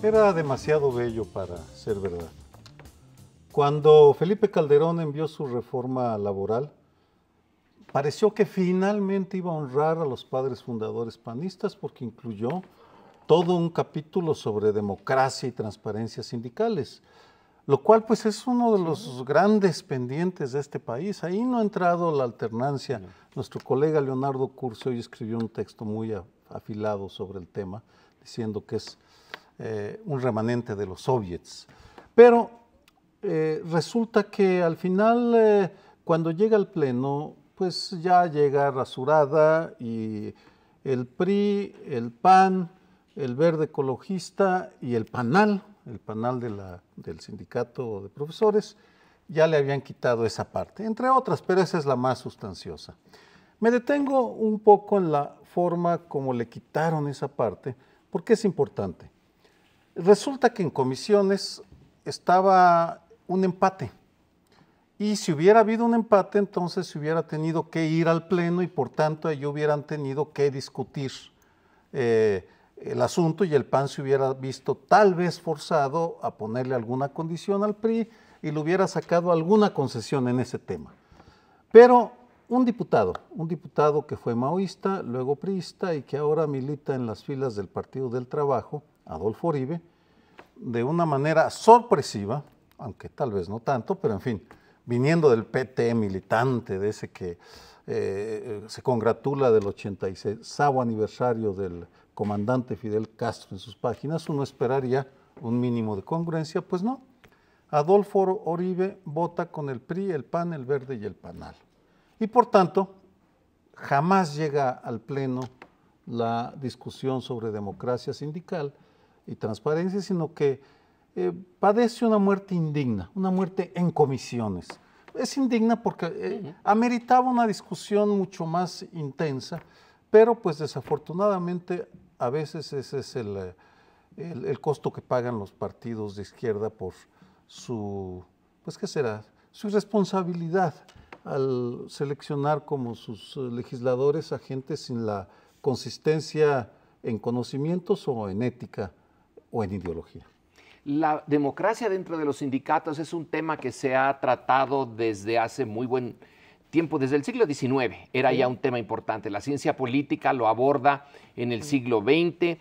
Era demasiado bello para ser verdad. Cuando Felipe Calderón envió su reforma laboral, pareció que finalmente iba a honrar a los padres fundadores panistas porque incluyó todo un capítulo sobre democracia y transparencia sindicales, lo cual pues es uno de los grandes pendientes de este país. Ahí no ha entrado la alternancia. Nuestro colega Leonardo Curcio hoy escribió un texto muy afilado sobre el tema, diciendo que es un remanente de los soviets. Pero resulta que al final, cuando llega al Pleno, pues ya llega rasurada y el PRI, el PAN, el Verde Ecologista y el PANAL del sindicato de profesores, ya le habían quitado esa parte, entre otras, pero esa es la más sustanciosa. Me detengo un poco en la forma como le quitaron esa parte, porque es importante. Resulta que en comisiones estaba un empate, y si hubiera habido un empate, entonces se hubiera tenido que ir al Pleno y por tanto ellos hubieran tenido que discutir el asunto y el PAN se hubiera visto tal vez forzado a ponerle alguna condición al PRI y le hubiera sacado alguna concesión en ese tema. Pero un diputado que fue maoísta, luego priista y que ahora milita en las filas del Partido del Trabajo, Adolfo Uribe, de una manera sorpresiva, aunque tal vez no tanto, pero en fin, viniendo del PT militante, de ese que se congratula del 86º aniversario del comandante Fidel Castro en sus páginas, uno esperaría un mínimo de congruencia, pues no. Adolfo Uribe vota con el PRI, el PAN, el Verde y el PANAL. Y por tanto, jamás llega al Pleno la discusión sobre democracia sindical y transparencia, sino que padece una muerte indigna, una muerte en comisiones. Es indigna porque ameritaba una discusión mucho más intensa, pero pues desafortunadamente a veces ese es el costo que pagan los partidos de izquierda por su, pues ¿qué será?, su irresponsabilidad al seleccionar como sus legisladores a gente sin la consistencia en conocimientos o en ética o en ideología. La democracia dentro de los sindicatos es un tema que se ha tratado desde hace muy buen tiempo, desde el siglo XIX, era ya un tema importante. La ciencia política lo aborda en el siglo XX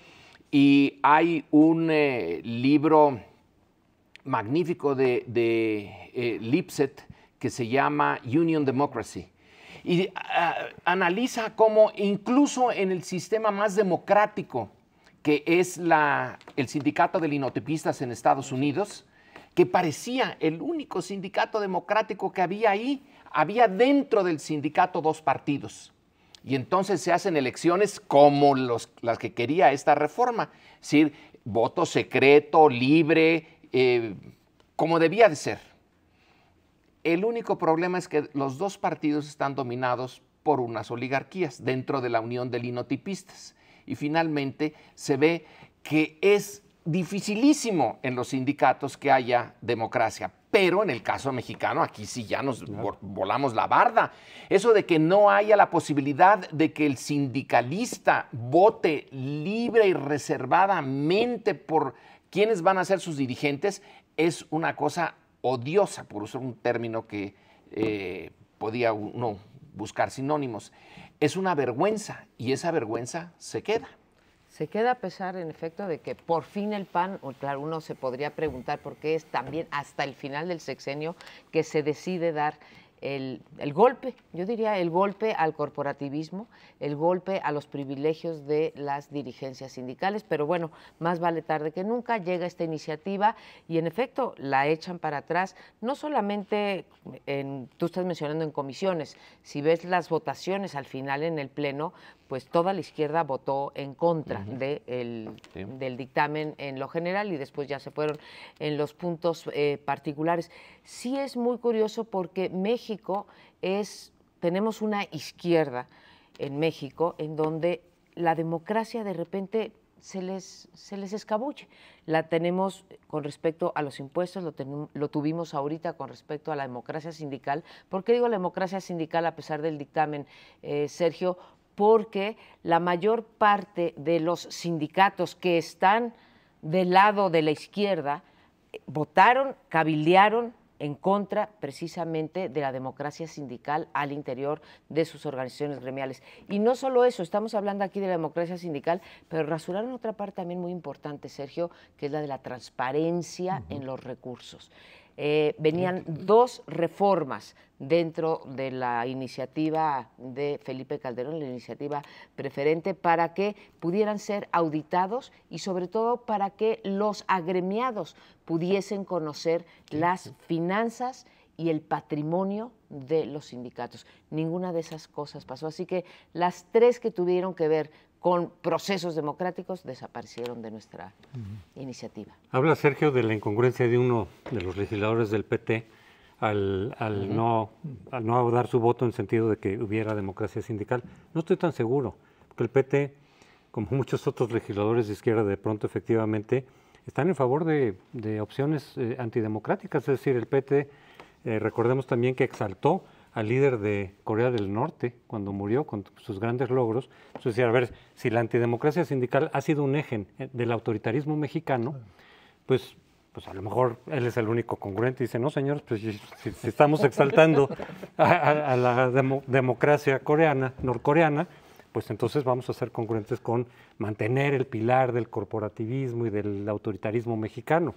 y hay un libro magnífico de Lipset que se llama Union Democracy. Y analiza cómo incluso en el sistema más democrático, que es el sindicato de linotipistas en Estados Unidos, que parecía el único sindicato democrático que había ahí, había dentro del sindicato dos partidos. Y entonces se hacen elecciones como las que quería esta reforma, es decir, voto secreto, libre, como debía de ser. El único problema es que los dos partidos están dominados por unas oligarquías dentro de la Unión de Linotipistas. Y finalmente se ve que es dificilísimo en los sindicatos que haya democracia. Pero en el caso mexicano, aquí sí ya nos volamos la barda. Eso de que no haya la posibilidad de que el sindicalista vote libre y reservadamente por quiénes van a ser sus dirigentes es una cosa odiosa, por usar un término que podía uno buscar sinónimos. Es una vergüenza y esa vergüenza se queda. Se queda a pesar, en efecto, de que por fin el PAN, o claro, uno se podría preguntar por qué es también hasta el final del sexenio que se decide dar el golpe, yo diría el golpe al corporativismo, el golpe a los privilegios de las dirigencias sindicales, pero bueno, más vale tarde que nunca, llega esta iniciativa y en efecto la echan para atrás, no solamente tú estás mencionando en comisiones, si ves las votaciones al final en el Pleno, pues toda la izquierda votó en contra del dictamen en lo general y después ya se fueron en los puntos particulares. Sí es muy curioso porque tenemos una izquierda en México en donde la democracia de repente se les escabulle. La tenemos con respecto a los impuestos, lo tuvimos ahorita con respecto a la democracia sindical. ¿Por qué digo la democracia sindical a pesar del dictamen, Sergio? Porque la mayor parte de los sindicatos que están del lado de la izquierda votaron, cabildearon en contra precisamente de la democracia sindical al interior de sus organizaciones gremiales. Y no solo eso, estamos hablando aquí de la democracia sindical, pero rasuraron otra parte también muy importante, Sergio, que es la de la transparencia en los recursos. Venían 2 reformas dentro de la iniciativa de Felipe Calderón, la iniciativa preferente, para que pudieran ser auditados y sobre todo para que los agremiados pudiesen conocer las finanzas y el patrimonio de los sindicatos. Ninguna de esas cosas pasó, así que las 3 que tuvieron que ver con procesos democráticos desaparecieron de nuestra iniciativa. Habla Sergio de la incongruencia de uno de los legisladores del PT al no dar su voto en sentido de que hubiera democracia sindical. No estoy tan seguro, porque el PT, como muchos otros legisladores de izquierda, de pronto efectivamente están en favor de opciones antidemocráticas. Es decir, el PT, recordemos también que exaltó al líder de Corea del Norte cuando murió con sus grandes logros. Es decir, a ver, si la antidemocracia sindical ha sido un eje del autoritarismo mexicano, pues a lo mejor él es el único congruente y dice, no señores, pues si estamos exaltando a la democracia norcoreana, pues entonces vamos a ser congruentes con mantener el pilar del corporativismo y del autoritarismo mexicano.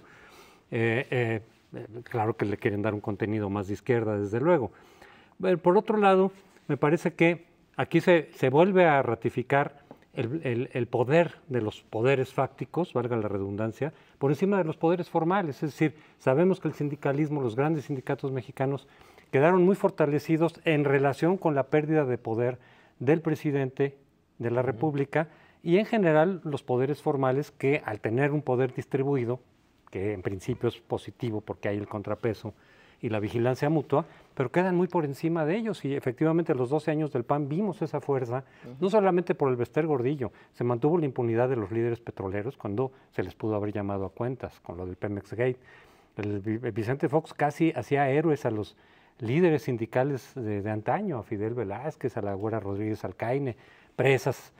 Claro que le quieren dar un contenido más de izquierda, desde luego. Por otro lado, me parece que aquí se vuelve a ratificar el poder de los poderes fácticos, valga la redundancia, por encima de los poderes formales. Es decir, sabemos que el sindicalismo, los grandes sindicatos mexicanos, quedaron muy fortalecidos en relación con la pérdida de poder del presidente de la República y en general los poderes formales que al tener un poder distribuido, que en principio es positivo porque hay el contrapeso y la vigilancia mutua, pero quedan muy por encima de ellos y efectivamente los 12 años del PAN vimos esa fuerza, no solamente por el Bester Gordillo, se mantuvo la impunidad de los líderes petroleros cuando se les pudo haber llamado a cuentas con lo del Pemex Gate. El Vicente Fox casi hacía héroes a los líderes sindicales de antaño, a Fidel Velázquez, a la Güera Rodríguez Alcaine, presas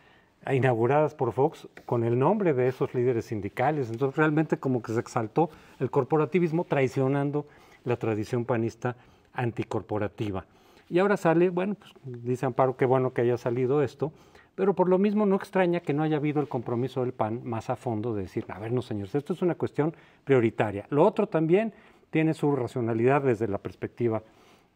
inauguradas por Fox con el nombre de esos líderes sindicales. Entonces realmente como que se exaltó el corporativismo traicionando la tradición panista anticorporativa. Y ahora sale, bueno, pues dice Amparo, qué bueno que haya salido esto, pero por lo mismo no extraña que no haya habido el compromiso del PAN más a fondo de decir, a ver, no señores, esto es una cuestión prioritaria. Lo otro también tiene su racionalidad desde la perspectiva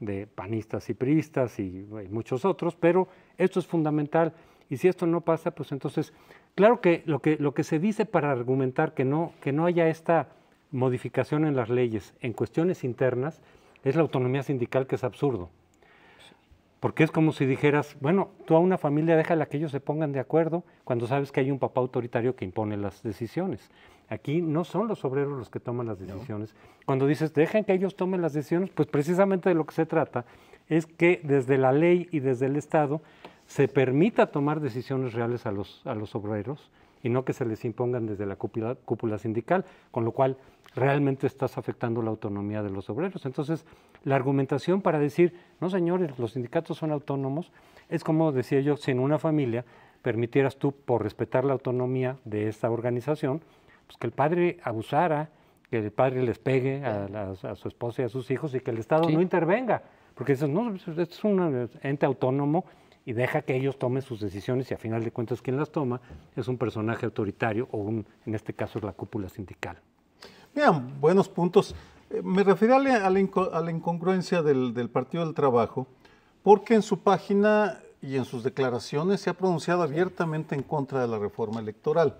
de panistas y priistas y muchos otros, pero esto es fundamental y si esto no pasa, pues entonces, claro que lo que se dice para argumentar que no haya esta modificación en las leyes en cuestiones internas es la autonomía sindical, que es absurdo. Porque es como si dijeras, bueno, tú a una familia déjala que ellos se pongan de acuerdo cuando sabes que hay un papá autoritario que impone las decisiones. Aquí no son los obreros los que toman las decisiones. No. Cuando dices, dejen que ellos tomen las decisiones, pues precisamente de lo que se trata es que desde la ley y desde el Estado se permita tomar decisiones reales a los obreros y no que se les impongan desde la cúpula sindical, con lo cual realmente estás afectando la autonomía de los obreros. Entonces, la argumentación para decir, no señores, los sindicatos son autónomos, es como decía yo, si en una familia permitieras tú, por respetar la autonomía de esta organización, pues que el padre abusara, que el padre les pegue a su esposa y a sus hijos y que el Estado no intervenga, porque dices, no, esto es un ente autónomo y deja que ellos tomen sus decisiones y a final de cuentas quien las toma es un personaje autoritario o en este caso es la cúpula sindical. Bien, buenos puntos. Me refería a la incongruencia del Partido del Trabajo, porque en su página y en sus declaraciones se ha pronunciado abiertamente en contra de la reforma electoral.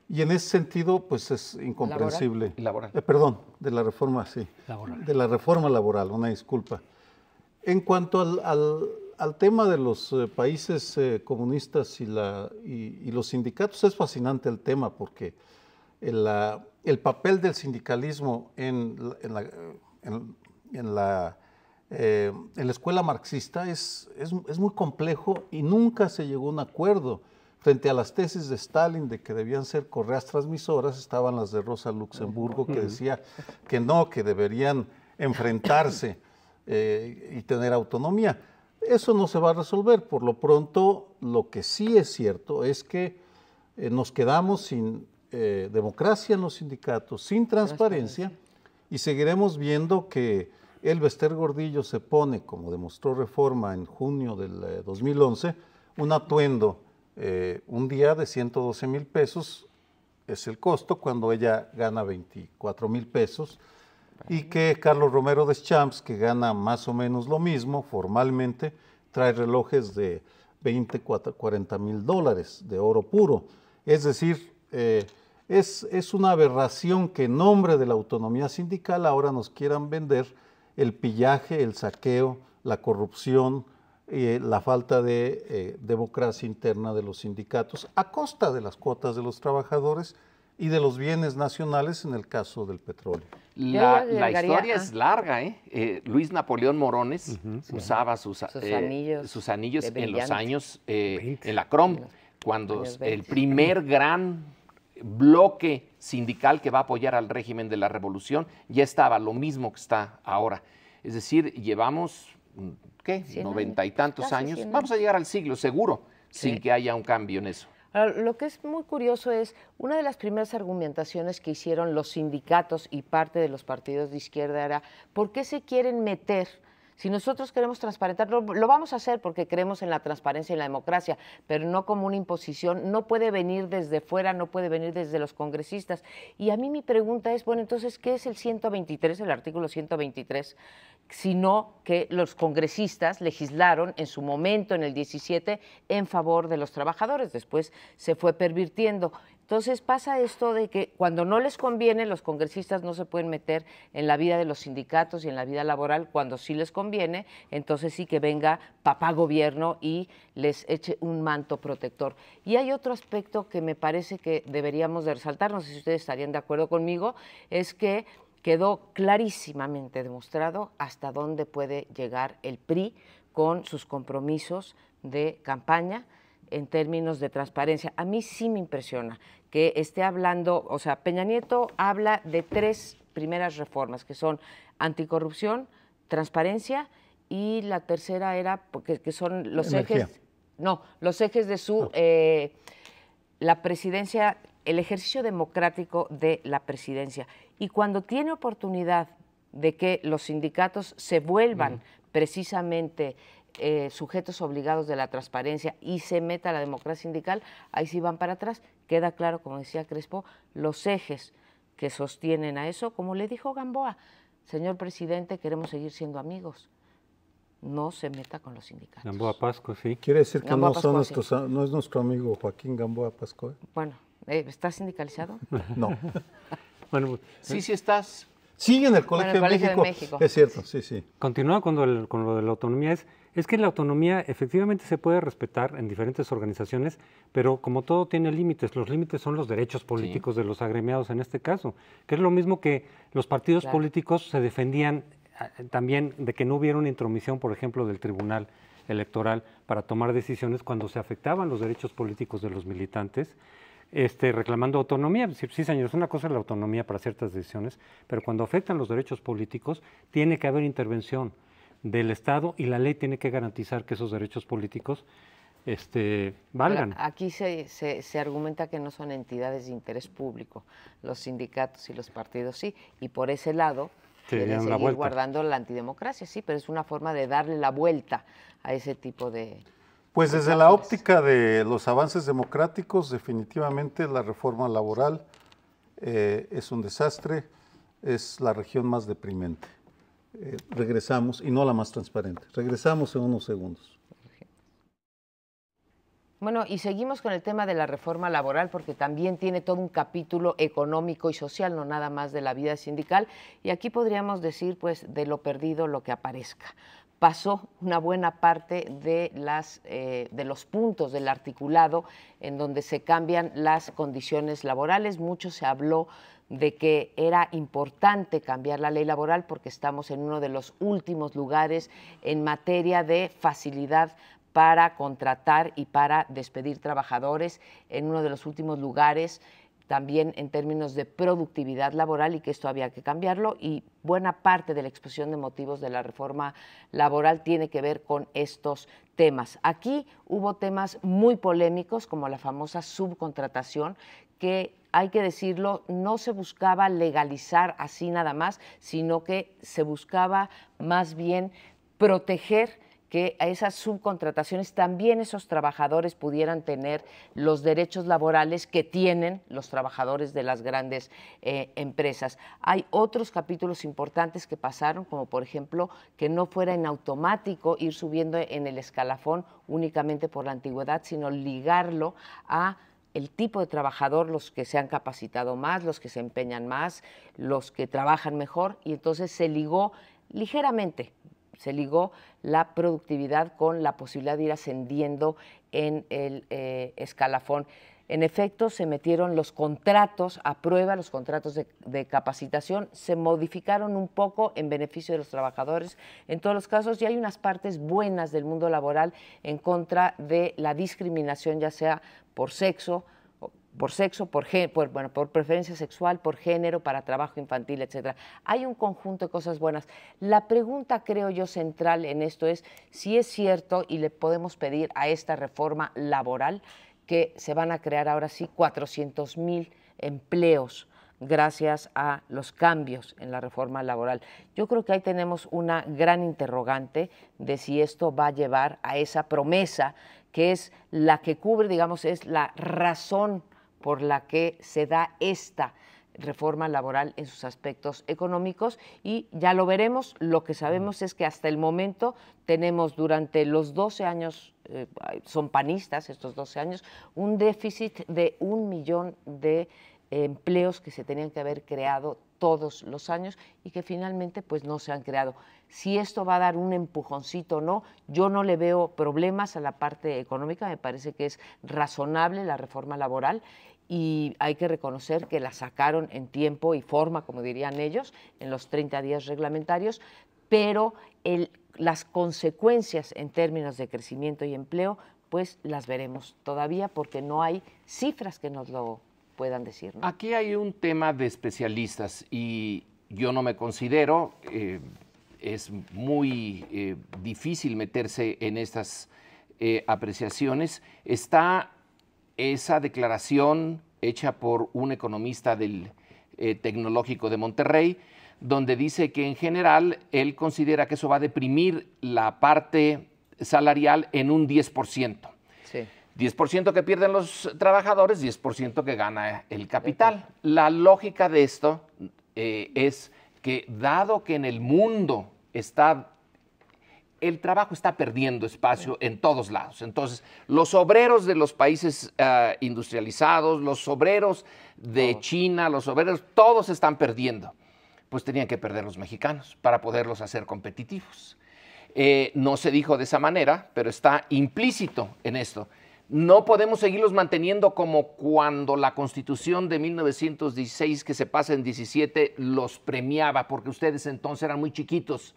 Y en ese sentido, pues es incomprensible. Laboral. Perdón, de la reforma, sí. Laboral. De la reforma laboral, una disculpa. En cuanto al tema de los países comunistas y los sindicatos, es fascinante el tema porque el papel del sindicalismo en la escuela marxista es muy complejo y nunca se llegó a un acuerdo. Frente a las tesis de Stalin de que debían ser correas transmisoras, estaban las de Rosa Luxemburgo que decía que no, que deberían enfrentarse y tener autonomía. Eso no se va a resolver. Por lo pronto, lo que sí es cierto es que nos quedamos sin democracia en los sindicatos, sin transparencia, y seguiremos viendo que Elbester Gordillo se pone, como demostró Reforma en junio del 2011, un atuendo un día de 112,000 pesos, es el costo, cuando ella gana 24,000 pesos, y que Carlos Romero Deschamps, que gana más o menos lo mismo formalmente, trae relojes de 20, 40,000 dólares de oro puro. Es decir, es una aberración que en nombre de la autonomía sindical ahora nos quieran vender el pillaje, el saqueo, la corrupción, la falta de democracia interna de los sindicatos a costa de las cuotas de los trabajadores y de los bienes nacionales en el caso del petróleo. La historia es larga, ¿eh? Luis Napoleón Morones usaba sus anillos en los años, en la CROM, cuando el primer gran bloque sindical que va a apoyar al régimen de la revolución ya estaba, lo mismo que está ahora. Es decir, llevamos, ¿qué? 90 y tantos años. Vamos a llegar al siglo, seguro, sin que haya un cambio en eso. Ahora, lo que es muy curioso es, una de las primeras argumentaciones que hicieron los sindicatos y parte de los partidos de izquierda era, ¿por qué se quieren meter? Si nosotros queremos transparentar, lo vamos a hacer porque creemos en la transparencia y la democracia, pero no como una imposición, no puede venir desde fuera, no puede venir desde los congresistas. Y a mí mi pregunta es, bueno, entonces, ¿qué es el 123, el artículo 123? Sino que los congresistas legislaron en su momento, en el 17, en favor de los trabajadores, después se fue pervirtiendo. Entonces pasa esto de que cuando no les conviene, los congresistas no se pueden meter en la vida de los sindicatos y en la vida laboral. Cuando sí les conviene, entonces sí que venga papá gobierno y les eche un manto protector. Y hay otro aspecto que me parece que deberíamos de resaltar, no sé si ustedes estarían de acuerdo conmigo, es que quedó clarísimamente demostrado hasta dónde puede llegar el PRI con sus compromisos de campaña en términos de transparencia. A mí sí me impresiona que esté hablando, o sea, Peña Nieto habla de 3 primeras reformas, que son anticorrupción, transparencia, y la tercera era, que son los ejes, los ejes de su, la presidencia, el ejercicio democrático de la presidencia. Y cuando tiene oportunidad de que los sindicatos se vuelvan precisamente sujetos obligados de la transparencia y se meta la democracia sindical, ahí sí van para atrás. Queda claro, como decía Crespo, los ejes que sostienen a eso, como le dijo Gamboa, señor presidente, queremos seguir siendo amigos, no se meta con los sindicatos. Gamboa Pasco, sí. Quiere decir que Gamboa no, son Pasco, nuestros, no es nuestro amigo Joaquín Gamboa Pasco. Bueno, ¿está sindicalizado? No. Bueno, sí estás. Sí, en el Colegio, de México. Es cierto, sí. Continúa con lo de la autonomía. Es que la autonomía efectivamente se puede respetar en diferentes organizaciones, pero como todo tiene límites, los límites son los derechos políticos de los agremiados en este caso, que es lo mismo que los partidos políticos se defendían también de que no hubiera una intromisión, por ejemplo, del Tribunal Electoral para tomar decisiones cuando se afectaban los derechos políticos de los militantes. Reclamando autonomía. Sí, señores, una cosa es la autonomía para ciertas decisiones, pero cuando afectan los derechos políticos tiene que haber intervención del Estado y la ley tiene que garantizar que esos derechos políticos valgan. Aquí se argumenta que no son entidades de interés público, los sindicatos y los partidos sí, y por ese lado quieren seguir guardando la antidemocracia, sí, pero es una forma de darle la vuelta a ese tipo de... Pues desde la óptica de los avances democráticos, definitivamente la reforma laboral es un desastre, es la región más deprimente. Regresamos, y no la más transparente, regresamos en unos segundos. Bueno, y seguimos con el tema de la reforma laboral porque también tiene todo un capítulo económico y social, no nada más de la vida sindical, y aquí podríamos decir, pues, de lo perdido lo que aparezca. Pasó una buena parte de los puntos del articulado en donde se cambian las condiciones laborales. Mucho se habló de que era importante cambiar la ley laboral porque estamos en uno de los últimos lugares en materia de facilidad para contratar y para despedir trabajadores, en uno de los últimos lugares también en términos de productividad laboral y que esto había que cambiarlo, y buena parte de la exposición de motivos de la reforma laboral tiene que ver con estos temas. Aquí hubo temas muy polémicos como la famosa subcontratación, que hay que decirlo, no se buscaba legalizar así nada más, sino que se buscaba más bien proteger que a esas subcontrataciones también esos trabajadores pudieran tener los derechos laborales que tienen los trabajadores de las grandes empresas. Hay otros capítulos importantes que pasaron, como por ejemplo que no fuera en automático ir subiendo en el escalafón únicamente por la antigüedad, sino ligarlo a el tipo de trabajador, los que se han capacitado más, los que se empeñan más, los que trabajan mejor, y entonces se ligó ligeramente, se ligó la productividad con la posibilidad de ir ascendiendo en el escalafón. En efecto, se metieron los contratos a prueba, los contratos de capacitación, se modificaron un poco en beneficio de los trabajadores en todos los casos, y hay unas partes buenas del mundo laboral en contra de la discriminación, ya sea por sexo, por preferencia sexual, por género, para trabajo infantil, etcétera. Hay un conjunto de cosas buenas. La pregunta, creo yo, central en esto es si es cierto y le podemos pedir a esta reforma laboral que se van a crear ahora sí 400,000 empleos gracias a los cambios en la reforma laboral. Yo creo que ahí tenemos una gran interrogante de si esto va a llevar a esa promesa que es la que cubre, digamos, es la razón por la que se da esta reforma laboral en sus aspectos económicos, y ya lo veremos. Lo que sabemos es que hasta el momento tenemos durante los 12 años, son panistas estos 12 años, un déficit de 1 millón de empleos que se tenían que haber creado todos los años y que finalmente pues no se han creado. Si esto va a dar un empujoncito o no, yo no le veo problemas a la parte económica, me parece que es razonable la reforma laboral, y hay que reconocer que la sacaron en tiempo y forma, como dirían ellos, en los 30 días reglamentarios, pero las consecuencias en términos de crecimiento y empleo, pues las veremos todavía porque no hay cifras que nos lo puedan decir, ¿no? Aquí hay un tema de especialistas y yo no me considero, es muy difícil meterse en estas apreciaciones. Está esa declaración hecha por un economista del Tecnológico de Monterrey, donde dice que en general él considera que eso va a deprimir la parte salarial en un 10%. Sí. 10% que pierden los trabajadores, 10% que gana el capital. La lógica de esto es que dado que en el mundo el trabajo está perdiendo espacio en todos lados. Entonces, los obreros de los países industrializados, los obreros de China, los obreros, todos están perdiendo. Pues tenían que perder los mexicanos para poderlos hacer competitivos. No se dijo de esa manera, pero está implícito en esto. No podemos seguirlos manteniendo como cuando la Constitución de 1916, que se pasa en 17, los premiaba, porque ustedes entonces eran muy chiquitos.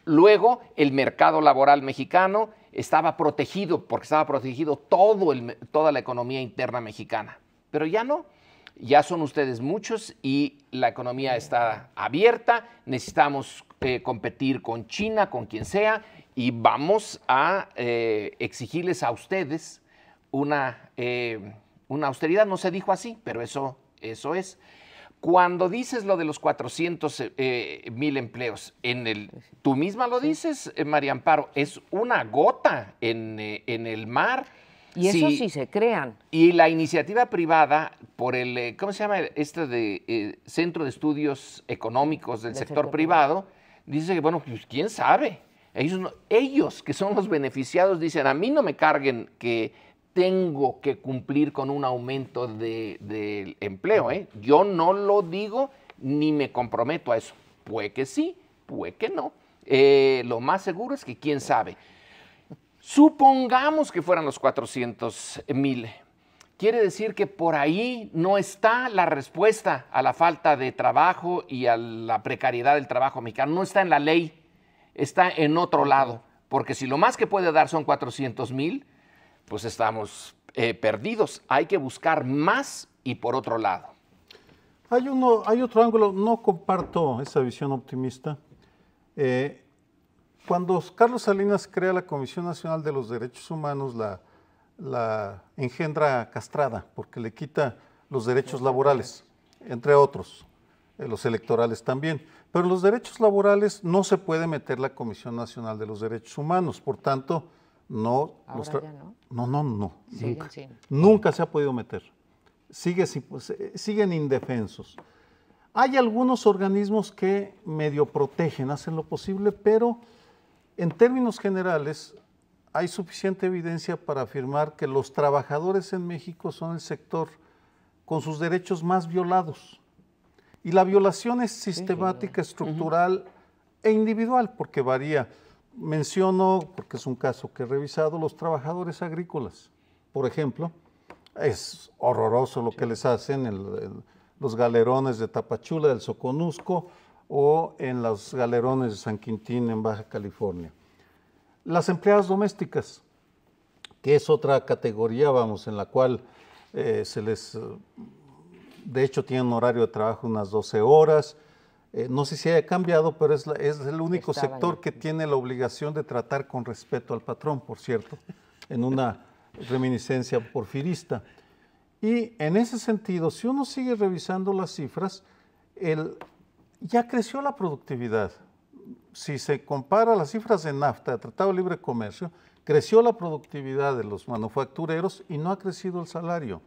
Luego, el mercado laboral mexicano estaba protegido, porque estaba protegido toda la economía interna mexicana. Pero ya no, ya son ustedes muchos y la economía está abierta, necesitamos competir con China, con quien sea, y vamos a exigirles a ustedes una austeridad. No se dijo así, pero eso es. Cuando dices lo de los 400,000 empleos, tú misma lo dices, María Amparo, es una gota en el mar. Y eso sí se crean. Y la iniciativa privada por ¿cómo se llama? Centro de Estudios Económicos del sector privado, dice que, bueno, pues quién sabe. Ellos, que son los beneficiados, dicen, a mí no me carguen que tengo que cumplir con un aumento del empleo. Yo no lo digo ni me comprometo a eso. Puede que sí, puede que no. Lo más seguro es que quién sabe. Supongamos que fueran los 400,000. Quiere decir que por ahí no está la respuesta a la falta de trabajo y a la precariedad del trabajo mexicano. No está en la ley, está en otro lado. Porque si lo más que puede dar son 400,000, pues estamos perdidos. Hay que buscar más y por otro lado? Hay otro ángulo, no comparto esa visión optimista. Cuando Carlos Salinas crea la Comisión Nacional de los Derechos Humanos, la engendra castrada, porque le quita los derechos laborales, entre otros, los electorales también. Pero los derechos laborales no se puede meter la Comisión Nacional de los Derechos Humanos, por tanto, no. Ahora ya no. No, Siguen nunca. sin. Nunca se ha podido meter. Siguen indefensos. Hay algunos organismos que medio protegen, hacen lo posible, pero en términos generales hay suficiente evidencia para afirmar que los trabajadores en México son el sector con sus derechos más violados. Y la violación es sistemática, estructural e individual, porque varía. Menciono, porque es un caso que he revisado, los trabajadores agrícolas, por ejemplo. Es horroroso lo que les hacen en los galerones de Tapachula, del Soconusco, o en los galerones de San Quintín, en Baja California. Las empleadas domésticas, que es otra categoría, vamos, en la cual de hecho tienen un horario de trabajo unas 12 horas, no sé si haya cambiado, pero es el único sector que tiene la obligación de tratar con respeto al patrón, por cierto, en una reminiscencia porfirista. Y en ese sentido, si uno sigue revisando las cifras, ya creció la productividad. Si se compara las cifras de NAFTA, de Tratado de Libre Comercio, creció la productividad de los manufactureros y no ha crecido el salario.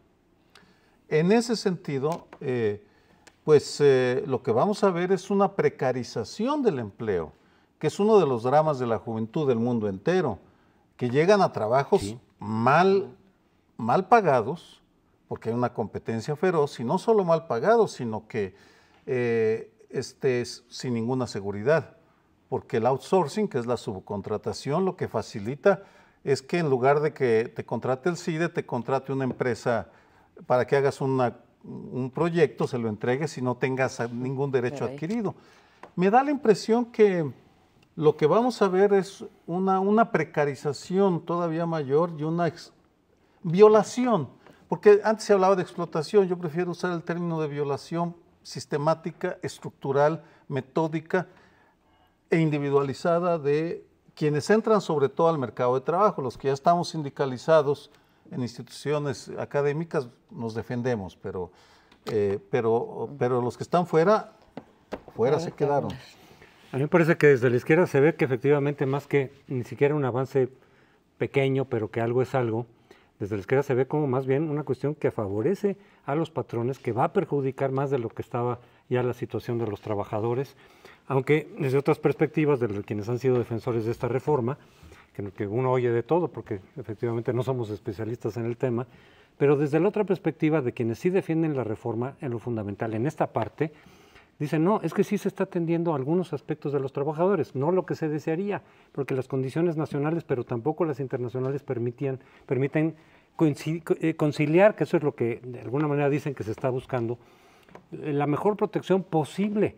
En ese sentido, lo que vamos a ver es una precarización del empleo, que es uno de los dramas de la juventud del mundo entero, que llegan a trabajos mal pagados, porque hay una competencia feroz, y no solo mal pagados, sino que sin ninguna seguridad, porque el outsourcing, que es la subcontratación, lo que facilita es que en lugar de que te contrate el CIDE, te contrate una empresa para que hagas un proyecto, se lo entregues y no tengas ningún derecho adquirido. Me da la impresión que lo que vamos a ver es una precarización todavía mayor y una violación, porque antes se hablaba de explotación, yo prefiero usar el término de violación sistemática, estructural, metódica e individualizada de quienes entran sobre todo al mercado de trabajo. Los que ya estamos sindicalizados en instituciones académicas nos defendemos, pero los que están fuera se quedaron. A mí me parece que desde la izquierda se ve que efectivamente más que ni siquiera un avance pequeño, pero que algo es algo, desde la izquierda se ve como más bien una cuestión que favorece a los patrones, que va a perjudicar más de lo que estaba ya la situación de los trabajadores, aunque desde otras perspectivas de quienes han sido defensores de esta reforma, que uno oye de todo, porque efectivamente no somos especialistas en el tema, pero desde la otra perspectiva de quienes sí defienden la reforma en lo fundamental, en esta parte, dicen, no, es que sí se está atendiendo algunos aspectos de los trabajadores, no lo que se desearía, porque las condiciones nacionales, pero tampoco las internacionales permiten conciliar, que eso es lo que de alguna manera dicen que se está buscando, la mejor protección posible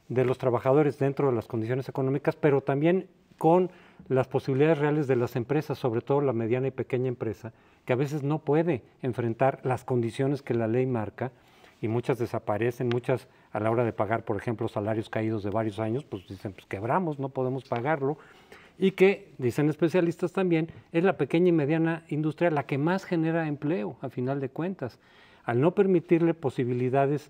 de los trabajadores dentro de las condiciones económicas, pero también con las posibilidades reales de las empresas, sobre todo la mediana y pequeña empresa, que a veces no puede enfrentar las condiciones que la ley marca, y muchas desaparecen, muchas a la hora de pagar, por ejemplo, salarios caídos de varios años, pues dicen, pues quebramos, no podemos pagarlo, y que, dicen especialistas también, es la pequeña y mediana industria la que más genera empleo, a final de cuentas. Al no permitirle posibilidades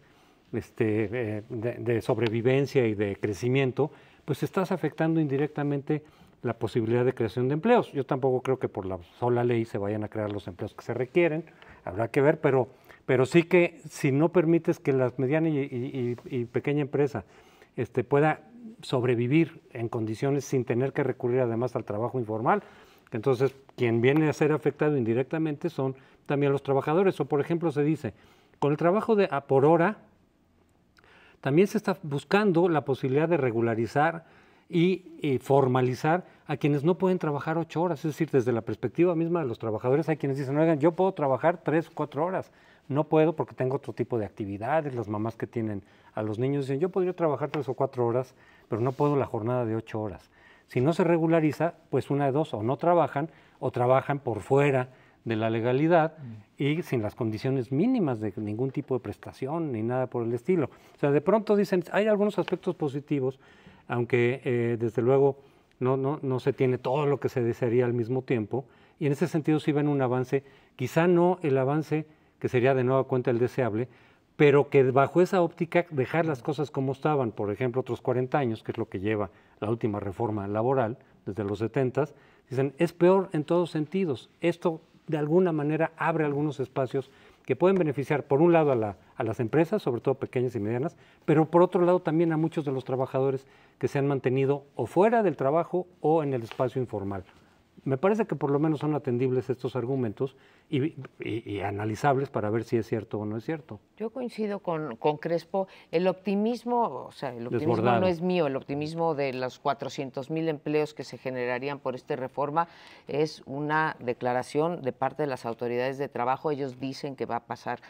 de sobrevivencia y de crecimiento, pues estás afectando indirectamente la posibilidad de creación de empleos. Yo tampoco creo que por la sola ley se vayan a crear los empleos que se requieren, habrá que ver, pero sí que si no permites que la mediana y pequeña empresa pueda sobrevivir en condiciones sin tener que recurrir además al trabajo informal, entonces quien viene a ser afectado indirectamente son también los trabajadores. O por ejemplo se dice, con el trabajo por hora, también se está buscando la posibilidad de regularizar y formalizar a quienes no pueden trabajar 8 horas, es decir, desde la perspectiva misma de los trabajadores hay quienes dicen, oigan, yo puedo trabajar 3 o 4 horas, no puedo porque tengo otro tipo de actividades, las mamás que tienen a los niños dicen, yo podría trabajar 3 o 4 horas, pero no puedo la jornada de 8 horas. Si no se regulariza, pues una de dos, o no trabajan, o trabajan por fuera de la legalidad y sin las condiciones mínimas de ningún tipo de prestación ni nada por el estilo. O sea, de pronto dicen, hay algunos aspectos positivos, aunque desde luego no se tiene todo lo que se desearía al mismo tiempo, y en ese sentido sí ven un avance, quizá no el avance que sería de nueva cuenta el deseable, pero que bajo esa óptica dejar las cosas como estaban, por ejemplo, otros 40 años, que es lo que lleva la última reforma laboral, desde los 70s, dicen, es peor en todos sentidos. Esto, de alguna manera, abre algunos espacios que pueden beneficiar, por un lado, a las empresas, sobre todo pequeñas y medianas, pero por otro lado también a muchos de los trabajadores que se han mantenido o fuera del trabajo o en el espacio informal. Me parece que por lo menos son atendibles estos argumentos y analizables para ver si es cierto o no es cierto. Yo coincido con Crespo. El optimismo, o sea, el optimismo Desbordado. no es mío, el optimismo de los 400,000 empleos que se generarían por esta reforma es una declaración de parte de las autoridades de trabajo. Ellos dicen que va a pasar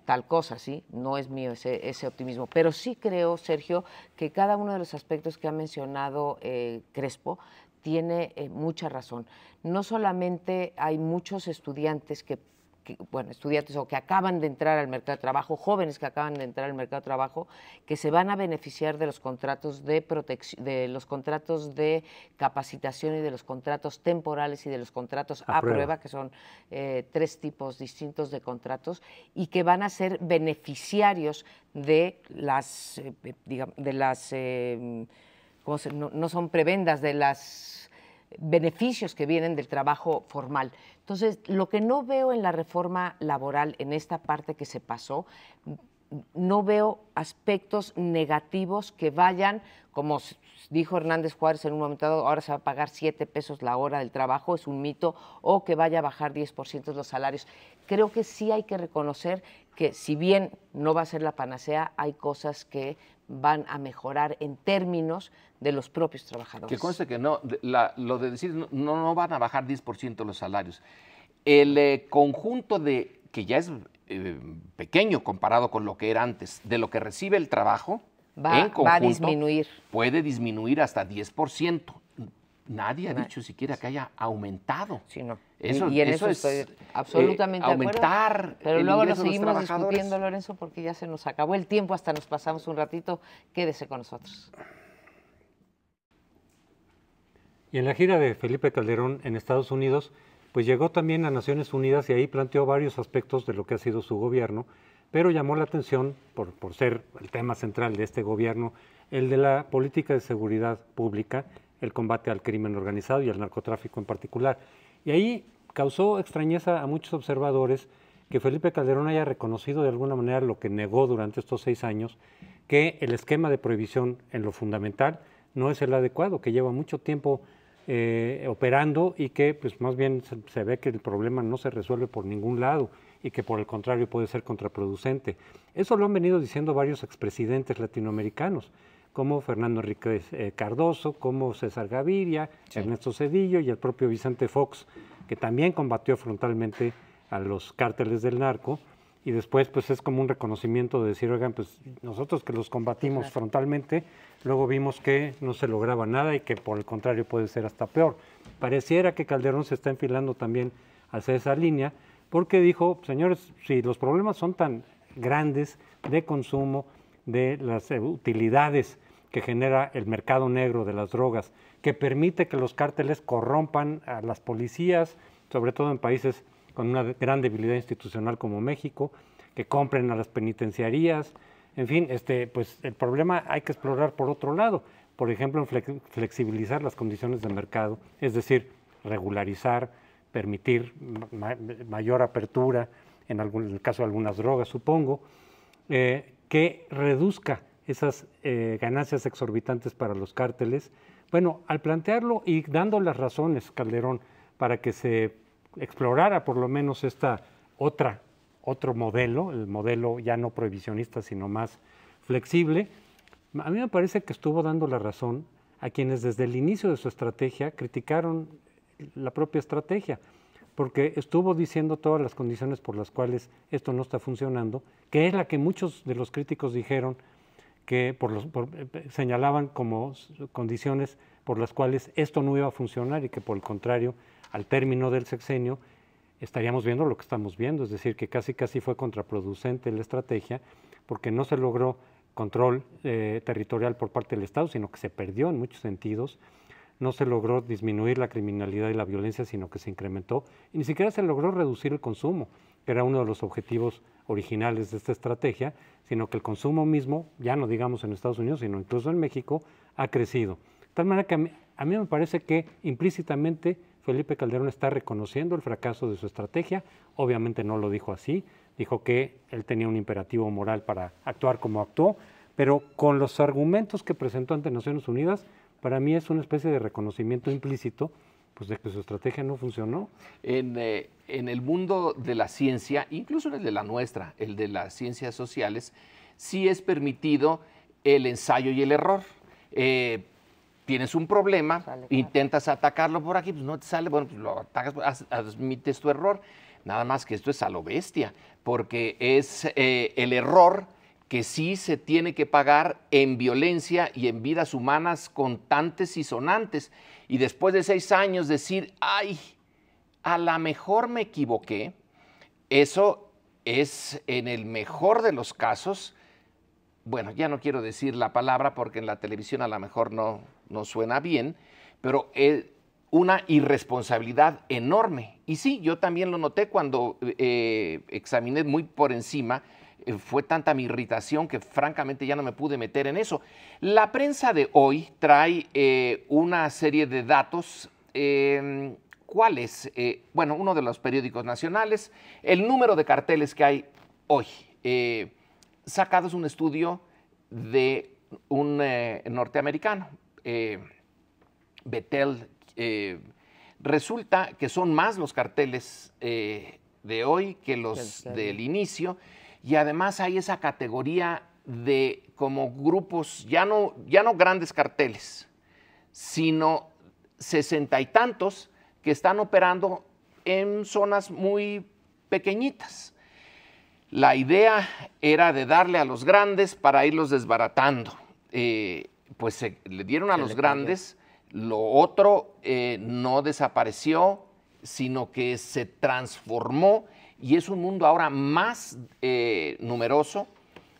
tal cosa, ¿sí? No es mío ese optimismo. Pero sí creo, Sergio, que cada uno de los aspectos que ha mencionado Crespo tiene mucha razón. No solamente hay muchos estudiantes estudiantes o que acaban de entrar al mercado de trabajo, jóvenes que acaban de entrar al mercado de trabajo, que se van a beneficiar de los contratos de protección, de los contratos de capacitación y de los contratos temporales y de los contratos a prueba, que son 3 tipos distintos de contratos, y que van a ser beneficiarios de las, no son prebendas, de las beneficios que vienen del trabajo formal. Entonces, lo que no veo en la reforma laboral, en esta parte que se pasó, no veo aspectos negativos que vayan, como dijo Hernández Juárez en un momento dado, ahora se va a pagar 7 pesos la hora del trabajo, es un mito, o que vaya a bajar 10% los salarios. Creo que sí hay que reconocer que, si bien no va a ser la panacea, hay cosas que van a mejorar en términos de los propios trabajadores. Que conste que no, lo de decir no van a bajar 10% los salarios. El conjunto que ya es pequeño comparado con lo que era antes, de lo que recibe el trabajo, en conjunto, va a disminuir. Puede disminuir hasta 10%. Nadie ha dicho siquiera que haya aumentado. Sí, no. Eso, y en eso es estoy absolutamente de acuerdo. Aumentar pero el luego lo ingreso de los seguimos trabajadores. discutiendo, Lorenzo, porque ya se nos acabó el tiempo, hasta nos pasamos un ratito. Quédese con nosotros. Y en la gira de Felipe Calderón en Estados Unidos, pues llegó también a Naciones Unidas y ahí planteó varios aspectos de lo que ha sido su gobierno, pero llamó la atención, por ser el tema central de este gobierno, el de la política de seguridad pública, el combate al crimen organizado y al narcotráfico en particular. Y ahí causó extrañeza a muchos observadores que Felipe Calderón haya reconocido de alguna manera lo que negó durante estos 6 años, que el esquema de prohibición en lo fundamental no es el adecuado, que lleva mucho tiempo operando y que pues más bien se ve que el problema no se resuelve por ningún lado y que por el contrario puede ser contraproducente. Eso lo han venido diciendo varios expresidentes latinoamericanos, como Fernando Enrique Cardoso, como César Gaviria, sí, Ernesto Zedillo y el propio Vicente Fox, que también combatió frontalmente a los cárteles del narco, y después pues es como un reconocimiento de decir, oigan, pues nosotros que los combatimos frontalmente, luego vimos que no se lograba nada y que por el contrario puede ser hasta peor. Pareciera que Calderón se está enfilando también hacia esa línea, porque dijo, señores, si los problemas son tan grandes de consumo, de las utilidades que genera el mercado negro de las drogas, que permite que los cárteles corrompan a las policías, sobre todo en países con una gran debilidad institucional como México, que compren a las penitenciarías, en fin, pues el problema hay que explorar por otro lado, por ejemplo, en flexibilizar las condiciones de mercado, es decir, regularizar, permitir mayor apertura, en el caso de algunas drogas, supongo, que reduzca esas ganancias exorbitantes para los cárteles. Bueno, al plantearlo y dando las razones, Calderón, para que se explorara por lo menos otro modelo, el modelo ya no prohibicionista, sino más flexible, a mí me parece que estuvo dando la razón a quienes desde el inicio de su estrategia criticaron la propia estrategia, porque estuvo diciendo todas las condiciones por las cuales esto no está funcionando, que es la que muchos de los críticos dijeron que señalaban como condiciones por las cuales esto no iba a funcionar y que por el contrario, al término del sexenio, estaríamos viendo lo que estamos viendo, es decir, que casi fue contraproducente la estrategia, porque no se logró control territorial por parte del Estado, sino que se perdió en muchos sentidos. No se logró disminuir la criminalidad y la violencia, sino que se incrementó, y ni siquiera se logró reducir el consumo, que era uno de los objetivos originales de esta estrategia, sino que el consumo mismo, ya no digamos en Estados Unidos, sino incluso en México, ha crecido. De tal manera que a mí me parece que implícitamente Felipe Calderón está reconociendo el fracaso de su estrategia. Obviamente no lo dijo así, dijo que él tenía un imperativo moral para actuar como actuó, pero con los argumentos que presentó ante Naciones Unidas, para mí es una especie de reconocimiento implícito pues, de que su estrategia no funcionó. En el mundo de la ciencia, incluso en el de la nuestra, el de las ciencias sociales, sí es permitido el ensayo y el error. Tienes un problema, intentas atacarlo por aquí, pues no te sale, bueno, pues lo atacas, admites tu error. Nada más que esto es a lo bestia, porque es el error que sí se tiene que pagar en violencia y en vidas humanas contantes y sonantes. Y después de 6 años decir, ay, a lo mejor me equivoqué, eso es en el mejor de los casos, bueno, ya no quiero decir la palabra porque en la televisión a lo mejor no suena bien, pero una irresponsabilidad enorme. Y sí, yo también lo noté cuando examiné muy por encima. Fue tanta mi irritación que francamente ya no me pude meter en eso. La prensa de hoy trae una serie de datos. ¿Cuáles? Bueno, uno de los periódicos nacionales, el número de carteles que hay hoy. Sacado es un estudio de un norteamericano, Betel. Resulta que son más los carteles de hoy que los del inicio, y además hay esa categoría de como grupos, ya no grandes carteles, sino 60 y tantos que están operando en zonas muy pequeñitas. La idea era de darle a los grandes para irlos desbaratando. Pues le dieron a los grandes, lo otro no desapareció, sino que se transformó y es un mundo ahora más numeroso,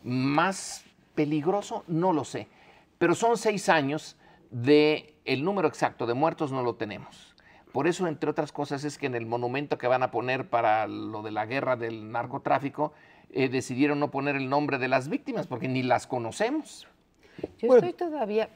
más peligroso, no lo sé. Pero son 6 años el número exacto de muertos no lo tenemos. Por eso, entre otras cosas, es que en el monumento que van a poner para lo de la guerra del narcotráfico, decidieron no poner el nombre de las víctimas, porque ni las conocemos. Yo estoy todavía...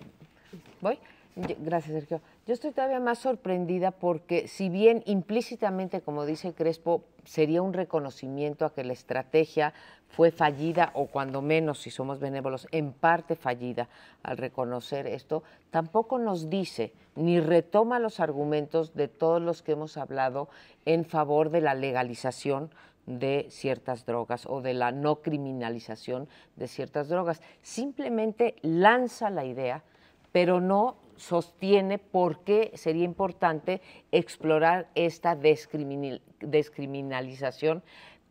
¿Voy? Gracias, Sergio. Yo estoy todavía más sorprendida porque si bien implícitamente, como dice Crespo, sería un reconocimiento a que la estrategia fue fallida o cuando menos, si somos benévolos, en parte fallida al reconocer esto, tampoco nos dice ni retoma los argumentos de todos los que hemos hablado en favor de la legalización de ciertas drogas o de la no criminalización de ciertas drogas. Simplemente lanza la idea, pero no sostiene por qué sería importante explorar esta descriminalización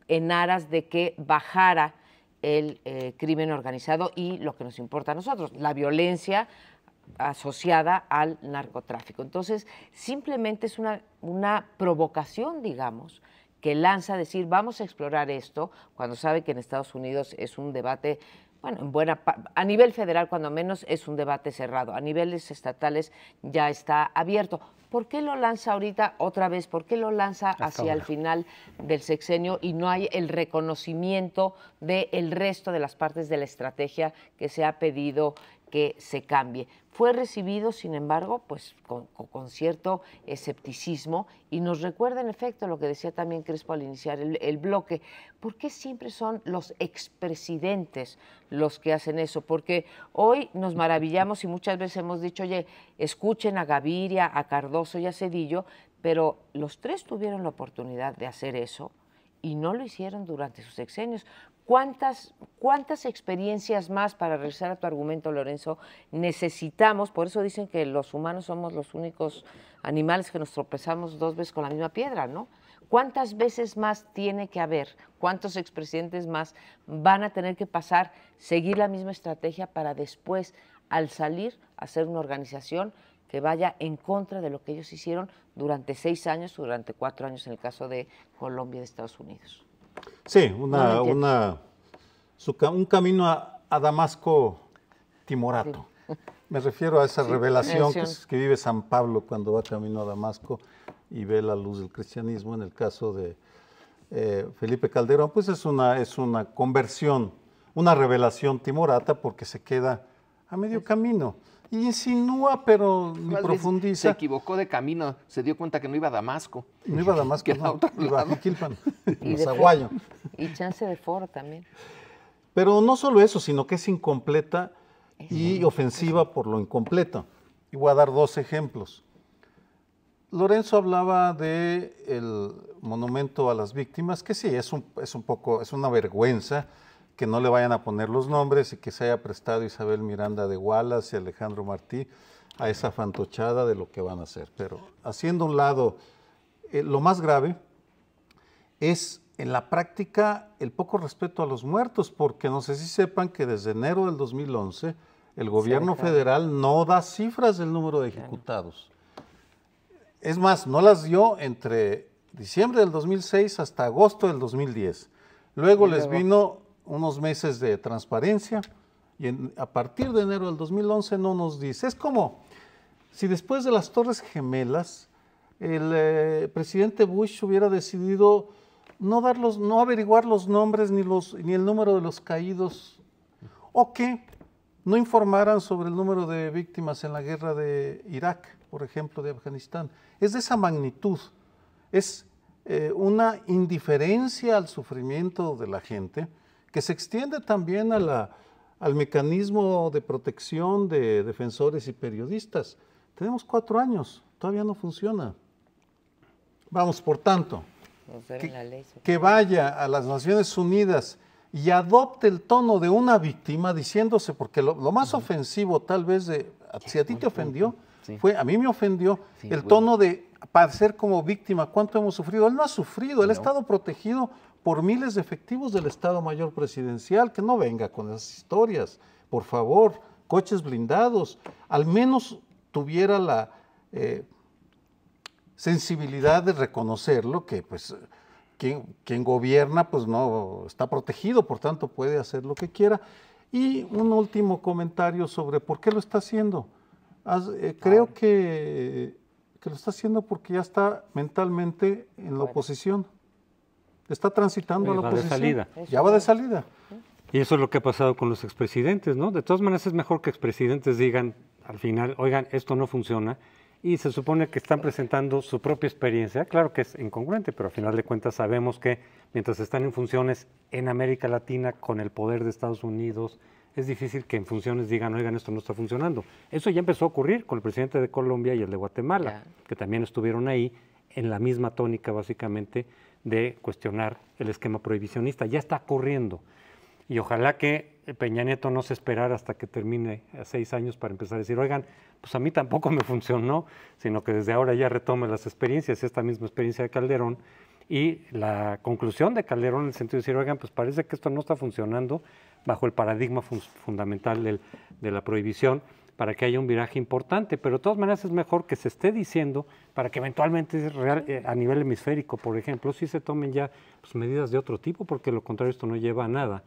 en aras de que bajara el crimen organizado y lo que nos importa a nosotros, la violencia asociada al narcotráfico. Entonces, simplemente es una provocación, digamos, que lanza a decir, vamos a explorar esto, cuando sabe que en Estados Unidos es un debate, bueno, a nivel federal, cuando menos, es un debate cerrado. A niveles estatales ya está abierto. ¿Por qué lo lanza ahorita otra vez? ¿Por qué lo lanza hacia el final del sexenio y no hay el reconocimiento del resto de las partes de la estrategia que se ha pedido que se cambie? Fue recibido, sin embargo, pues con cierto escepticismo y nos recuerda en efecto lo que decía también Crespo al iniciar el bloque. ¿Por qué siempre son los expresidentes los que hacen eso? Porque hoy nos maravillamos y muchas veces hemos dicho, oye, escuchen a Gaviria, a Cardoso y a Zedillo, pero los tres tuvieron la oportunidad de hacer eso y no lo hicieron durante sus sexenios. ¿Cuántas experiencias más, para regresar a tu argumento, Lorenzo, necesitamos? Por eso dicen que los humanos somos los únicos animales que nos tropezamos 2 veces con la misma piedra, ¿no? ¿Cuántas veces más tiene que haber? ¿Cuántos expresidentes más van a tener que pasar, seguir la misma estrategia para después, al salir, hacer una organización que vaya en contra de lo que ellos hicieron durante 6 años, durante 4 años en el caso de Colombia y de Estados Unidos. Sí, No un camino a Damasco timorato. Sí. Me refiero a esa revelación que vive San Pablo cuando va camino a Damasco y ve la luz del cristianismo. En el caso de Felipe Calderón, pues es una conversión, una revelación timorata porque se queda a medio camino. Y insinúa, pero ni profundiza. Se equivocó de camino, se dio cuenta que no iba a Damasco. No iba a Damasco, no, iba a Jiquilpan, y Zaguayo. Y chance de foro también. Pero no solo eso, sino que es incompleta y ofensiva por lo incompleto. Y voy a dar 2 ejemplos. Lorenzo hablaba del monumento a las víctimas, que sí, es una vergüenza que no le vayan a poner los nombres y que se haya prestado Isabel Miranda de Wallace y Alejandro Martí a esa fantochada de lo que van a hacer. Pero haciendo a un lado, lo más grave es en la práctica el poco respeto a los muertos, porque no sé si sepan que desde enero del 2011 el gobierno federal no da cifras del número de ejecutados. Es más, no las dio entre diciembre del 2006 hasta agosto del 2010. Luego les vino unos meses de transparencia y a partir de enero del 2011 no nos dice. Es como si después de las Torres Gemelas el presidente Bush hubiera decidido no averiguar los nombres ni el número de los caídos, o que no informaran sobre el número de víctimas en la guerra de Irak, por ejemplo, de Afganistán. Es de esa magnitud. Es una indiferencia al sufrimiento de la gente que se extiende también al mecanismo de protección de defensores y periodistas. Tenemos 4 años, todavía no funciona. Vamos, por tanto, que vaya a las Naciones Unidas y adopte el tono de una víctima diciéndose, porque lo más ofensivo tal vez, si a ti te ofendió, a mí me ofendió el tono de parecer como víctima. ¿Cuánto hemos sufrido? Él no ha sufrido, él ha estado protegido por miles de efectivos del Estado Mayor Presidencial. Que no venga con esas historias, por favor. Coches blindados, al menos tuviera la sensibilidad de reconocerlo, que pues quien gobierna pues no está protegido, por tanto puede hacer lo que quiera. Y un último comentario sobre por qué lo está haciendo. Creo que lo está haciendo porque ya está mentalmente en la oposición. Está transitando a la oposición. De salida. Ya va de salida. Y eso es lo que ha pasado con los expresidentes, ¿no? De todas maneras es mejor que expresidentes digan al final, oigan, esto no funciona, y se supone que están presentando su propia experiencia. Claro que es incongruente, pero al final de cuentas sabemos que mientras están en funciones en América Latina con el poder de Estados Unidos, es difícil que en funciones digan, oigan, esto no está funcionando. Eso ya empezó a ocurrir con el presidente de Colombia y el de Guatemala, que también estuvieron ahí en la misma tónica básicamente de cuestionar el esquema prohibicionista. Ya está ocurriendo. Y ojalá que Peña Nieto no se esperara hasta que termine a 6 años para empezar a decir, oigan, pues a mí tampoco me funcionó, sino que desde ahora ya retome las experiencias, esta misma experiencia de Calderón, y la conclusión de Calderón en el sentido de decir, oigan, pues parece que esto no está funcionando bajo el paradigma fundamental de la prohibición, para que haya un viraje importante, pero de todas maneras es mejor que se esté diciendo para que eventualmente a nivel hemisférico, por ejemplo, sí se tomen ya pues, medidas de otro tipo, porque lo contrario esto no lleva a nada.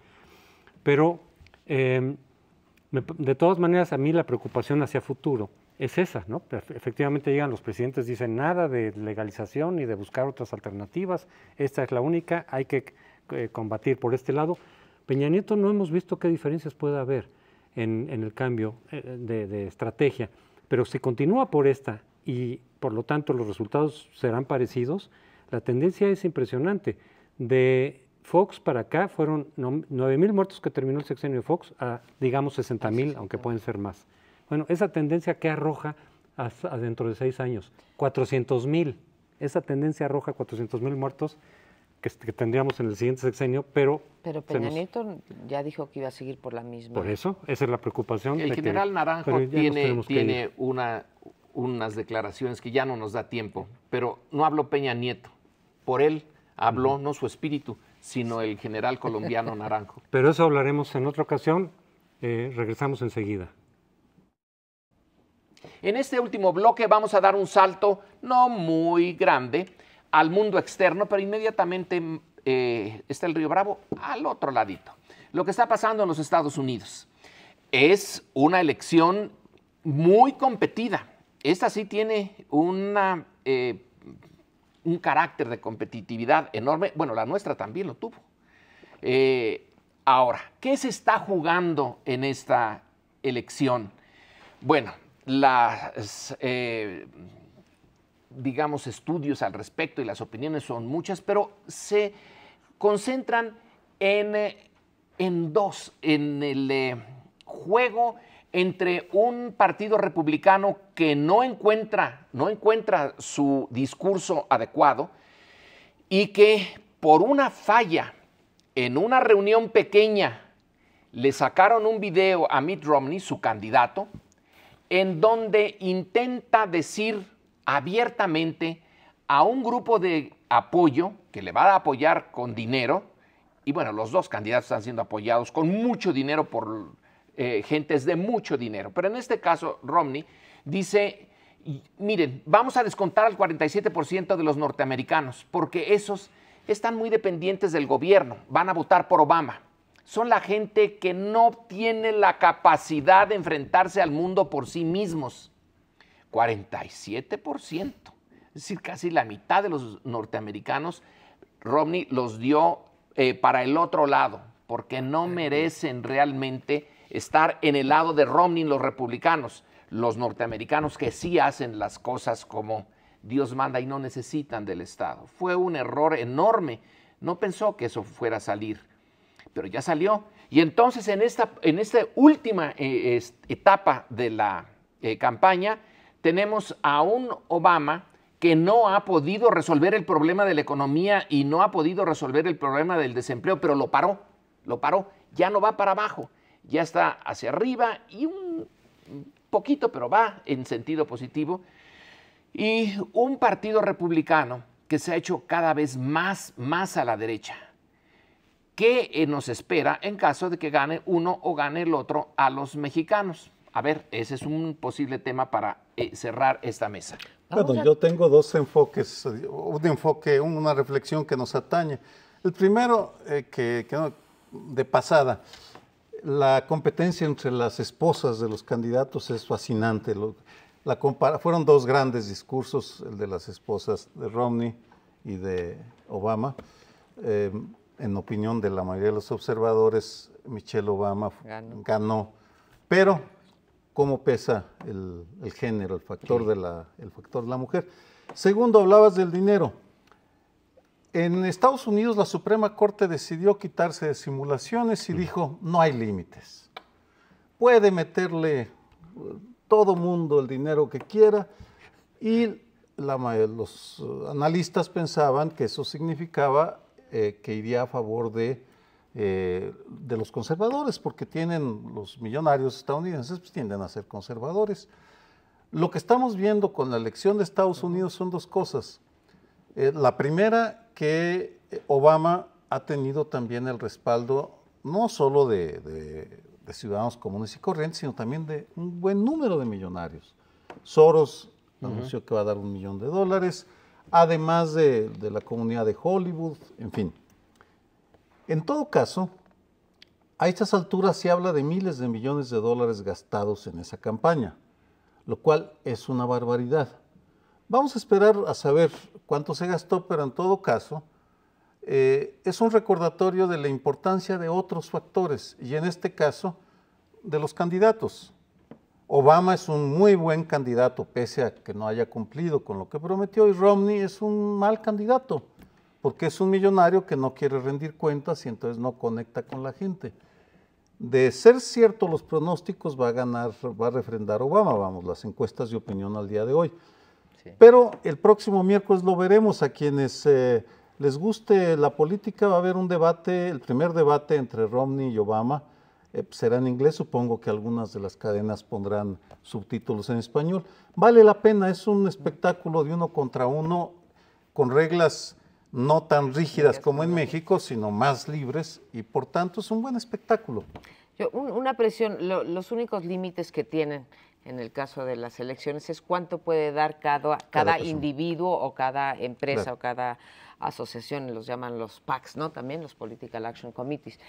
Pero de todas maneras a mí la preocupación hacia futuro es esa, ¿no? Efectivamente llegan los presidentes, dicen nada de legalización ni de buscar otras alternativas, esta es la única, hay que combatir por este lado. Peña Nieto no hemos visto qué diferencias puede haber en el cambio de estrategia, pero si continúa por esta y por lo tanto los resultados serán parecidos, la tendencia es impresionante. De Fox para acá fueron 9,000 muertos que terminó el sexenio de Fox a, digamos, 60,000, aunque pueden ser más. Bueno, esa tendencia que arroja hasta dentro de 6 años, 400,000. Esa tendencia arroja 400,000 muertos que tendríamos en el siguiente sexenio, pero Peña Nieto ya dijo que iba a seguir por la misma. Por eso, esa es la preocupación. El general Naranjo tiene unas declaraciones que ya no nos da tiempo, pero no habló Peña Nieto. Por él habló no su espíritu, sino el general colombiano Naranjo. Pero eso hablaremos en otra ocasión. Regresamos enseguida. En este último bloque vamos a dar un salto no muy grande al mundo externo, pero inmediatamente está el Río Bravo al otro ladito. Lo que está pasando en los Estados Unidos es una elección muy competida. Esta sí tiene un carácter de competitividad enorme. Bueno, la nuestra también lo tuvo. Ahora, ¿qué se está jugando en esta elección? Bueno, digamos, estudios al respecto y las opiniones son muchas, pero se concentran en dos, en el juego entre un partido republicano que no encuentra su discurso adecuado y que por una falla en una reunión pequeña le sacaron un video a Mitt Romney, su candidato, en donde intenta decir abiertamente a un grupo de apoyo que le va a apoyar con dinero, y bueno, los dos candidatos están siendo apoyados con mucho dinero por gentes de mucho dinero, pero en este caso Romney dice, miren, vamos a descontar al 47% de los norteamericanos, porque esos están muy dependientes del gobierno, van a votar por Obama. Son la gente que no tiene la capacidad de enfrentarse al mundo por sí mismos. 47%, es decir, casi la mitad de los norteamericanos, Romney los dio para el otro lado, porque no merecen realmente estar en el lado de Romney los republicanos, los norteamericanos que sí hacen las cosas como Dios manda y no necesitan del Estado. Fue un error enorme, no pensó que eso fuera a salir, pero ya salió. Y entonces en esta última etapa de la campaña tenemos a un Obama que no ha podido resolver el problema de la economía y no ha podido resolver el problema del desempleo, pero lo paró, ya no va para abajo, ya está hacia arriba y un poquito, pero va en sentido positivo. Y un partido republicano que se ha hecho cada vez más a la derecha. ¿Qué nos espera en caso de que gane uno o gane el otro a los mexicanos? A ver, ese es un posible tema para cerrar esta mesa. Bueno, yo tengo dos enfoques, una reflexión que nos atañe. El primero, de pasada, la competencia entre las esposas de los candidatos es fascinante. Fueron dos grandes discursos, el de las esposas de Romney y de Obama. En opinión de la mayoría de los observadores, Michelle Obama ganó. Pero, ¿cómo pesa el género, el factor de la mujer? Segundo, hablabas del dinero. En Estados Unidos la Suprema Corte decidió quitarse de simulaciones y dijo, no hay límites. Puede meterle todo mundo el dinero que quiera, y los analistas pensaban que eso significaba que iría a favor de los conservadores, porque los millonarios estadounidenses pues, tienden a ser conservadores. Lo que estamos viendo con la elección de Estados Unidos son dos cosas. La primera, que Obama ha tenido también el respaldo no solo de ciudadanos comunes y corrientes, sino también de un buen número de millonarios. Soros anunció que va a dar $1 millón, además de la comunidad de Hollywood, en fin. En todo caso, a estas alturas se habla de miles de millones de dólares gastados en esa campaña, lo cual es una barbaridad. Vamos a esperar a saber cuánto se gastó, pero en todo caso, es un recordatorio de la importancia de otros factores, y en este caso, de los candidatos. Obama es un muy buen candidato, pese a que no haya cumplido con lo que prometió, y Romney es un mal candidato, porque es un millonario que no quiere rendir cuentas y entonces no conecta con la gente. De ser cierto los pronósticos, va a refrendar Obama, vamos, las encuestas de opinión al día de hoy. Sí. Pero el próximo miércoles lo veremos. A quienes les guste la política va a haber un debate, el primer debate entre Romney y Obama, será en inglés, supongo que algunas de las cadenas pondrán subtítulos en español. Vale la pena, es un espectáculo de uno contra uno, con reglas no tan rígidas como en México, sino más libres, y por tanto es un buen espectáculo. Una presión, los únicos límites que tienen en el caso de las elecciones es cuánto puede dar cada persona. individuo o cada empresa Claro. o cada asociación, los llaman los PACs, ¿no? También los Political Action Committees.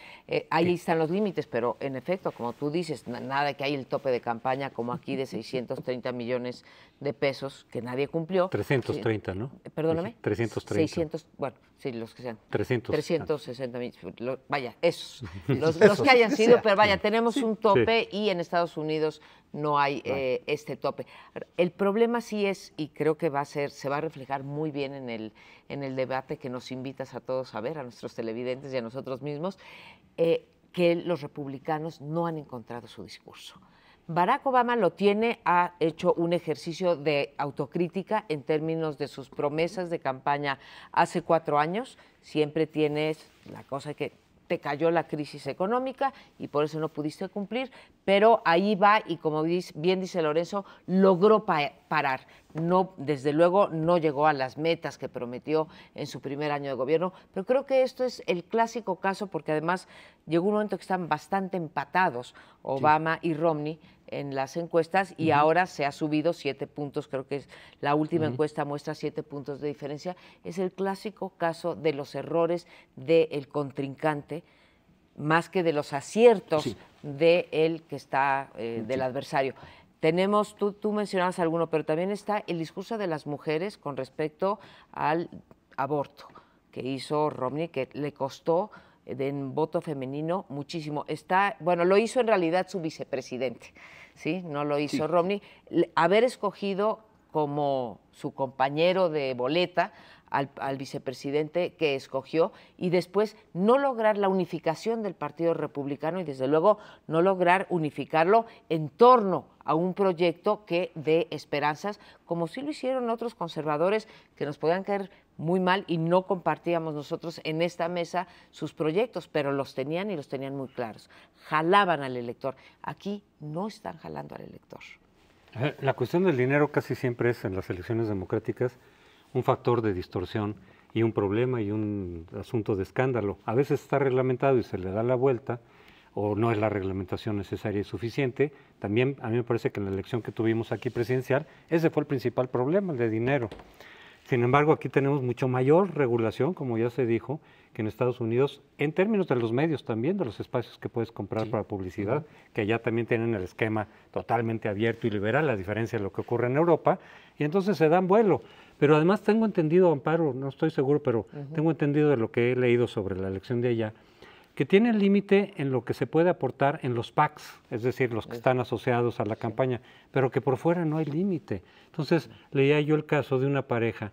Ahí están los límites, pero en efecto, como tú dices, nada que hay el tope de campaña como aquí de 630 millones de pesos que nadie cumplió. 330, Sí. ¿no? Perdóname. 330. 600, bueno, sí, los que sean. 300. 360 mil, vaya, esos, los que hayan sido, pero vaya, tenemos un tope y en Estados Unidos no hay este tope. El problema sí es, y creo que se va a reflejar muy bien en el debate que nos invitas a todos a ver, a nuestros televidentes y a nosotros mismos, que los republicanos no han encontrado su discurso. Barack Obama lo tiene, ha hecho un ejercicio de autocrítica en términos de sus promesas de campaña hace 4 años. Siempre tienes la cosa que te cayó la crisis económica y por eso no pudiste cumplir, pero ahí va y como bien dice Lorenzo, logró parar. No, desde luego no llegó a las metas que prometió en su primer año de gobierno, pero creo que esto es el clásico caso porque además llegó un momento que están bastante empatados Obama y Romney en las encuestas y ahora se ha subido 7 puntos, creo que es la última encuesta muestra 7 puntos de diferencia. Es el clásico caso de los errores del contrincante más que de los aciertos de el que está, del adversario. Tenemos, tú mencionabas alguno, pero también está el discurso de las mujeres con respecto al aborto que hizo Romney, que le costó en voto femenino muchísimo. Lo hizo en realidad su vicepresidente, ¿sí? No lo hizo Romney. Haber escogido como su compañero de boleta al vicepresidente que escogió y después no lograr la unificación del Partido Republicano y desde luego no lograr unificarlo en torno a un proyecto que dé esperanzas, como sí lo hicieron otros conservadores que nos podían caer muy mal y no compartíamos nosotros en esta mesa sus proyectos, pero los tenían y los tenían muy claros. Jalaban al elector. Aquí no están jalando al elector. La cuestión del dinero casi siempre es en las elecciones democráticas un factor de distorsión y un problema y un asunto de escándalo. A veces está reglamentado y se le da la vuelta, o no es la reglamentación necesaria y suficiente. También a mí me parece que en la elección que tuvimos aquí presidencial, ese fue el principal problema, el de dinero. Sin embargo, aquí tenemos mucho mayor regulación, como ya se dijo, que en Estados Unidos, en términos de los medios también, de los espacios que puedes comprar para publicidad, que allá también tienen el esquema totalmente abierto y liberal, a diferencia de lo que ocurre en Europa, y entonces se dan vuelo. Pero además tengo entendido, Amparo, no estoy seguro, pero tengo entendido de lo que he leído sobre la elección de allá, que tiene límite en lo que se puede aportar en los PACs, es decir, los que están asociados a la campaña, pero que por fuera no hay límite. Entonces, leía yo el caso de una pareja,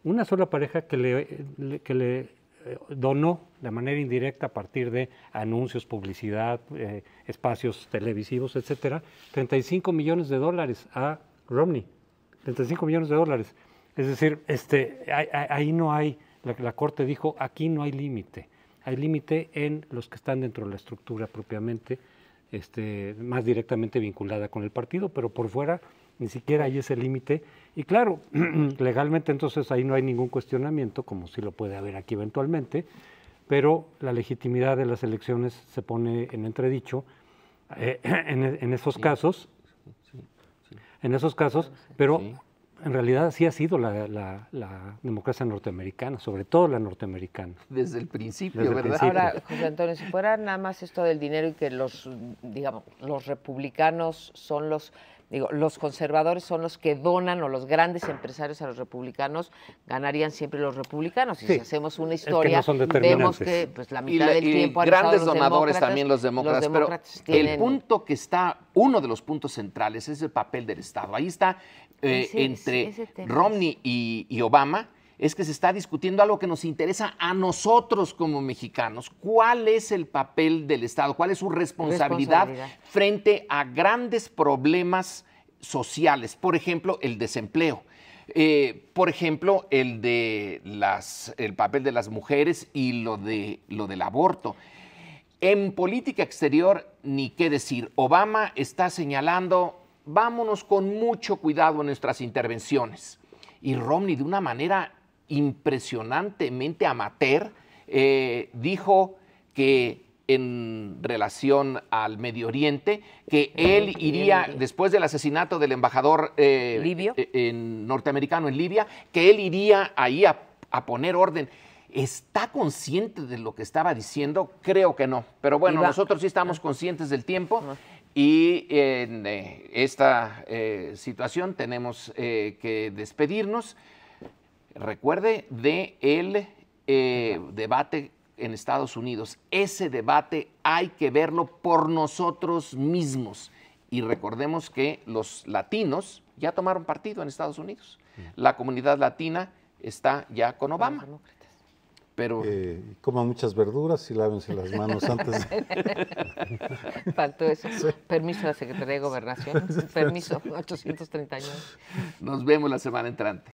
una sola pareja que le donó de manera indirecta a partir de anuncios, publicidad, espacios televisivos, etcétera, $35 millones a Romney, $35 millones. Es decir, ahí no hay, la Corte dijo, aquí no hay límite. Hay límite en los que están dentro de la estructura propiamente, más directamente vinculada con el partido, pero por fuera ni siquiera hay ese límite. Y claro, legalmente entonces ahí no hay ningún cuestionamiento, como sí lo puede haber aquí eventualmente, pero la legitimidad de las elecciones se pone en entredicho en esos casos, pero en realidad sí ha sido la democracia norteamericana, sobre todo la norteamericana. Desde el principio, Desde el ¿verdad? principio. Ahora, José Antonio, si fuera nada más esto del dinero y que los republicanos son los conservadores son los que donan o los grandes empresarios a los republicanos, ganarían siempre los republicanos. Y Sí, si hacemos una es que historia, no son vemos determinantes. que pues, la mitad del tiempo han grandes estado los donadores demócratas, también los demócratas, pero tienen- el punto que está, uno de los puntos centrales es el papel del Estado. Ahí está entre ese tema Romney y Obama, es que se está discutiendo algo que nos interesa a nosotros como mexicanos. ¿Cuál es el papel del Estado? ¿Cuál es su responsabilidad frente a grandes problemas sociales? Por ejemplo, el desempleo. Por ejemplo, el papel de las mujeres y lo del aborto. En política exterior, ni qué decir. Obama está señalando, vámonos con mucho cuidado en nuestras intervenciones. Y Romney, de una manera impresionantemente amateur, dijo que en relación al Medio Oriente, que él iría, después del asesinato del embajador ¿Libio? Norteamericano en Libia, que él iría ahí a poner orden. ¿Está consciente de lo que estaba diciendo? Creo que no. Pero bueno, nosotros sí estamos conscientes del tiempo y en esta situación tenemos que despedirnos. Recuerde del debate en Estados Unidos. Ese debate hay que verlo por nosotros mismos. Y recordemos que los latinos ya tomaron partido en Estados Unidos. La comunidad latina está ya con Obama. Pero coman muchas verduras y lávense las manos antes. Faltó eso. Sí. Permiso a la Secretaría de Gobernación. Permiso, 839. Nos vemos la semana entrante.